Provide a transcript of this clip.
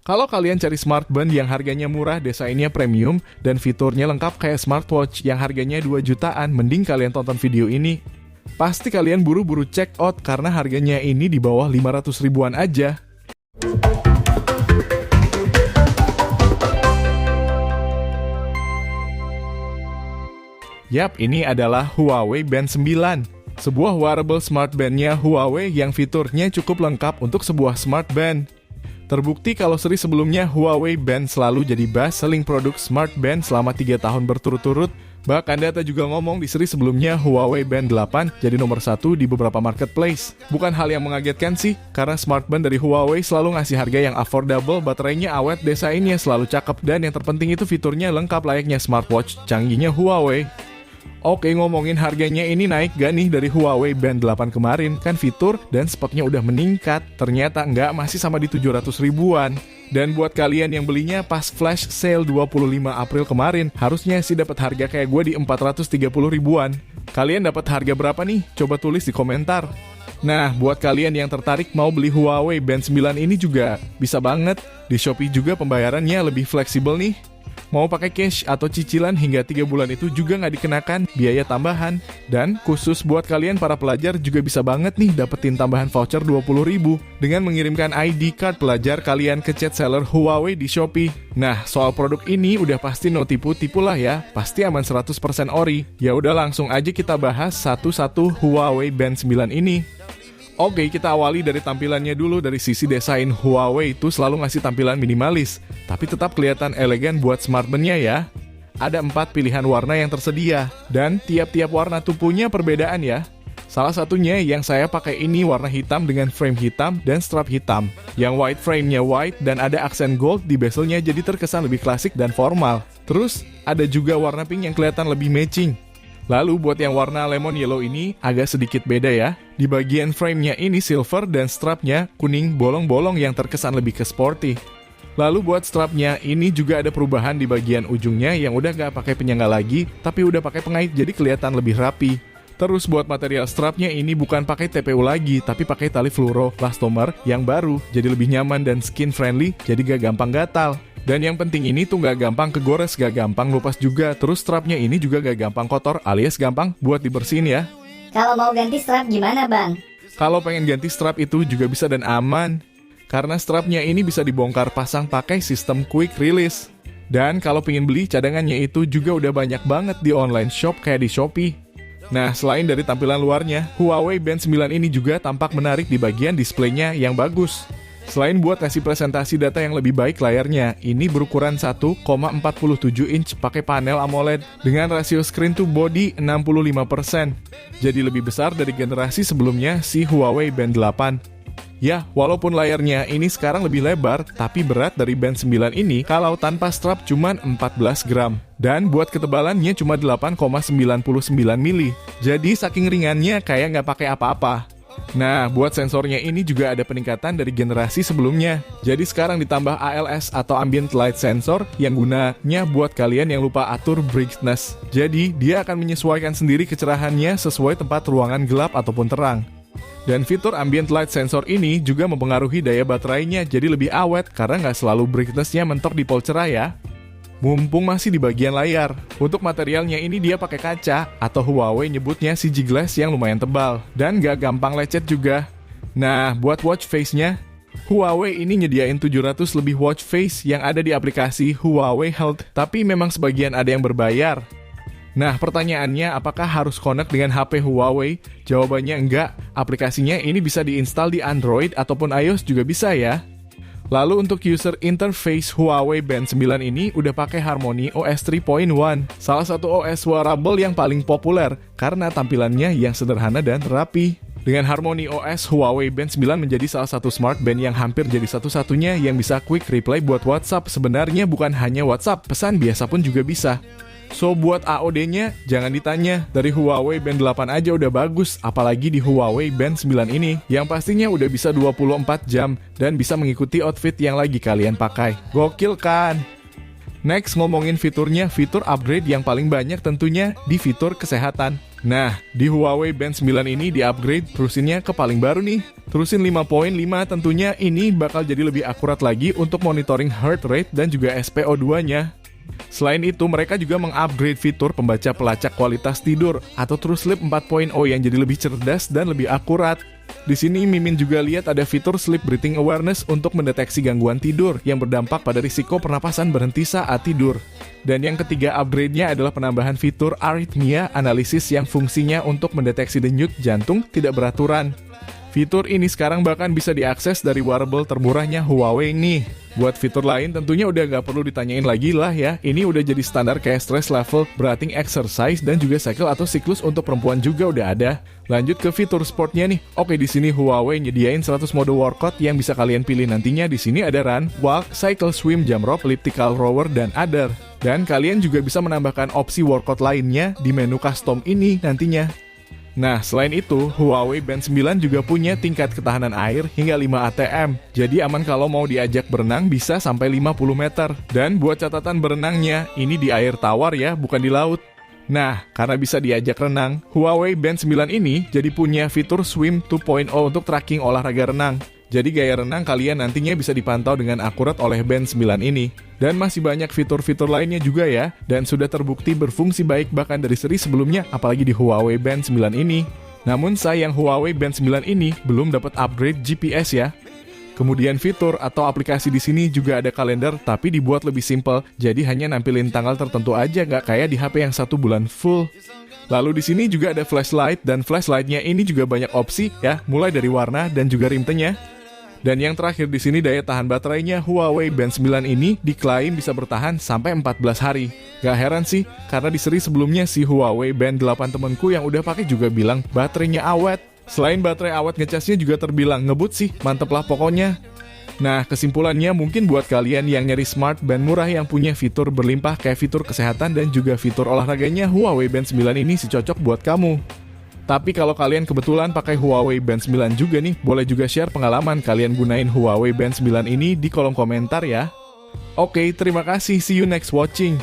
Kalau kalian cari smartband yang harganya murah, desainnya premium, dan fiturnya lengkap kayak smartwatch yang harganya 2 jutaan, mending kalian tonton video ini. Pasti kalian buru-buru check out karena harganya ini di bawah 500 ribuan aja. Yap, ini adalah Huawei Band 9. Sebuah wearable smartbandnya Huawei yang fiturnya cukup lengkap untuk sebuah smartband. Terbukti kalau seri sebelumnya Huawei Band selalu jadi best selling produk smartband selama 3 tahun berturut-turut. Bahkan data juga ngomong di seri sebelumnya Huawei Band 8 jadi nomor 1 di beberapa marketplace. Bukan hal yang mengagetkan sih, karena smartband dari Huawei selalu ngasih harga yang affordable, baterainya awet, desainnya selalu cakep, dan yang terpenting itu fiturnya lengkap layaknya smartwatch canggihnya Huawei. Oke, ngomongin harganya ini naik gak nih dari Huawei Band 8 kemarin? Kan fitur dan speknya udah meningkat. Ternyata enggak, masih sama di 700 ribuan. Dan buat kalian yang belinya pas flash sale 25 April kemarin, harusnya sih dapat harga kayak gue di 430 ribuan. Kalian dapat harga berapa nih? Coba tulis di komentar. Nah, buat kalian yang tertarik mau beli Huawei Band 9 ini juga bisa banget. Di Shopee juga pembayarannya lebih fleksibel nih. Mau pakai cash atau cicilan hingga 3 bulan itu juga nggak dikenakan biaya tambahan. Dan khusus buat kalian para pelajar juga bisa banget nih dapetin tambahan voucher 20.000 dengan mengirimkan ID card pelajar kalian ke chat seller Huawei di Shopee. Nah, soal produk ini udah pasti no tipu-tipu lah ya, pasti aman 100% ori. Ya udah langsung aja kita bahas satu-satu Huawei Band 9 ini. Oke, kita awali dari tampilannya dulu. Dari sisi desain, Huawei itu selalu ngasih tampilan minimalis, tapi tetap kelihatan elegan buat smartband-nya ya. Ada 4 pilihan warna yang tersedia, dan tiap-tiap warna tuh punya perbedaan ya. Salah satunya yang saya pakai ini warna hitam dengan frame hitam dan strap hitam. Yang white frame-nya white dan ada aksen gold di bezelnya jadi terkesan lebih klasik dan formal. Terus, ada juga warna pink yang kelihatan lebih matching. Lalu buat yang warna lemon yellow ini agak sedikit beda ya. Di bagian frame-nya ini silver dan strapnya kuning bolong-bolong yang terkesan lebih ke sporty. Lalu buat strapnya ini juga ada perubahan di bagian ujungnya yang udah gak pakai penyangga lagi, tapi udah pakai pengait jadi kelihatan lebih rapi. Terus buat material strapnya ini bukan pakai TPU lagi, tapi pakai tali fluoroelastomer yang baru, jadi lebih nyaman dan skin friendly, jadi gak gampang gatal. Dan yang penting ini tuh gak gampang kegores, gak gampang lupas juga. Terus strapnya ini juga gak gampang kotor alias gampang buat dibersihin ya. Kalau mau ganti strap gimana bang? Kalau pengen ganti strap itu juga bisa dan aman. Karena strapnya ini bisa dibongkar pasang pakai sistem quick release. Dan kalau pengen beli cadangannya itu juga udah banyak banget di online shop kayak di Shopee. Nah, selain dari tampilan luarnya, Huawei Band 9 ini juga tampak menarik di bagian displaynya yang bagus. Selain buat ngasih presentasi data yang lebih baik layarnya, ini berukuran 1,47 inch pakai panel AMOLED dengan rasio screen to body 65%. Jadi lebih besar dari generasi sebelumnya si Huawei Band 8. Ya, walaupun layarnya ini sekarang lebih lebar, tapi berat dari Band 9 ini kalau tanpa strap cuma 14 gram. Dan buat ketebalannya cuma 8,99 mili. Jadi saking ringannya kayak nggak pakai apa-apa. Nah, buat sensornya ini juga ada peningkatan dari generasi sebelumnya. Jadi sekarang ditambah ALS atau Ambient Light Sensor yang gunanya buat kalian yang lupa atur brightness. Jadi, dia akan menyesuaikan sendiri kecerahannya sesuai tempat ruangan gelap ataupun terang. Dan fitur Ambient Light Sensor ini juga mempengaruhi daya baterainya jadi lebih awet karena nggak selalu brightness-nya mentok di pol cerah ya. Mumpung masih di bagian layar, untuk materialnya ini dia pakai kaca atau Huawei nyebutnya CG Glass yang lumayan tebal dan gak gampang lecet juga. Nah, buat watch face-nya, Huawei ini nyediain 700 lebih watch face yang ada di aplikasi Huawei Health, tapi memang sebagian ada yang berbayar. Nah, pertanyaannya apakah harus connect dengan HP Huawei? Jawabannya enggak, aplikasinya ini bisa diinstal di Android ataupun iOS juga bisa ya. Lalu untuk user interface Huawei Band 9 ini udah pakai Harmony OS 3.1, salah satu OS wearable yang paling populer karena tampilannya yang sederhana dan rapi. Dengan Harmony OS, Huawei Band 9 menjadi salah satu smartband yang hampir jadi satu-satunya yang bisa quick reply buat WhatsApp. Sebenarnya bukan hanya WhatsApp, pesan biasa pun juga bisa. So buat AOD-nya jangan ditanya, dari Huawei Band 8 aja udah bagus, apalagi di Huawei Band 9 ini yang pastinya udah bisa 24 jam dan bisa mengikuti outfit yang lagi kalian pakai. Gokil kan? Next, ngomongin fiturnya, fitur upgrade yang paling banyak tentunya di fitur kesehatan. Nah, di Huawei Band 9 ini di-upgrade terusinnya ke paling baru nih. Terusin 5.5 tentunya ini bakal jadi lebih akurat lagi untuk monitoring heart rate dan juga SpO2-nya. Selain itu, mereka juga mengupgrade fitur pembaca pelacak kualitas tidur atau TrueSleep 4.0 yang jadi lebih cerdas dan lebih akurat. Di sini Mimin juga lihat ada fitur Sleep Breathing Awareness untuk mendeteksi gangguan tidur yang berdampak pada risiko pernapasan berhenti saat tidur. Dan yang ketiga upgrade-nya adalah penambahan fitur Arrhythmia Analysis yang fungsinya untuk mendeteksi denyut jantung tidak beraturan. Fitur ini sekarang bahkan bisa diakses dari wearable termurahnya Huawei nih. Buat fitur lain tentunya udah nggak perlu ditanyain lagi lah ya. Ini udah jadi standar kayak stress level, breathing exercise, dan juga cycle atau siklus untuk perempuan juga udah ada. Lanjut ke fitur sportnya nih. Oke, di sini Huawei nyediain 100 mode workout yang bisa kalian pilih nantinya. Di sini ada run, walk, cycle, swim, jump rope, elliptical rower, dan other. Dan kalian juga bisa menambahkan opsi workout lainnya di menu custom ini nantinya. Nah, selain itu, Huawei Band 9 juga punya tingkat ketahanan air hingga 5 ATM. Jadi aman kalau mau diajak berenang bisa sampai 50 meter. Dan buat catatan berenangnya, ini di air tawar ya, bukan di laut. Nah, karena bisa diajak renang, Huawei Band 9 ini jadi punya fitur Swim 2.0 untuk tracking olahraga renang. Jadi gaya renang kalian nantinya bisa dipantau dengan akurat oleh Band 9 ini. Dan masih banyak fitur-fitur lainnya juga ya, dan sudah terbukti berfungsi baik bahkan dari seri sebelumnya, apalagi di Huawei Band 9 ini. Namun sayang Huawei Band 9 ini belum dapat upgrade GPS ya. Kemudian fitur atau aplikasi di sini juga ada kalender, tapi dibuat lebih simpel, jadi hanya nampilin tanggal tertentu aja, nggak kayak di HP yang 1 bulan full. Lalu di sini juga ada flashlight, dan flashlightnya ini juga banyak opsi ya, mulai dari warna dan juga rintennya. Dan yang terakhir di sini daya tahan baterainya Huawei Band 9 ini diklaim bisa bertahan sampai 14 hari. Gak heran sih, karena di seri sebelumnya si Huawei Band 8 temenku yang udah pakai juga bilang baterainya awet. Selain baterai awet, ngecasnya juga terbilang ngebut sih, mantep lah pokoknya. Nah, kesimpulannya mungkin buat kalian yang nyari smart band murah yang punya fitur berlimpah kayak fitur kesehatan dan juga fitur olahraganya, Huawei Band 9 ini sih cocok buat kamu. Tapi kalau kalian kebetulan pakai Huawei Band 9 juga nih, boleh juga share pengalaman kalian gunain Huawei Band 9 ini di kolom komentar ya. Oke, terima kasih. See you next watching.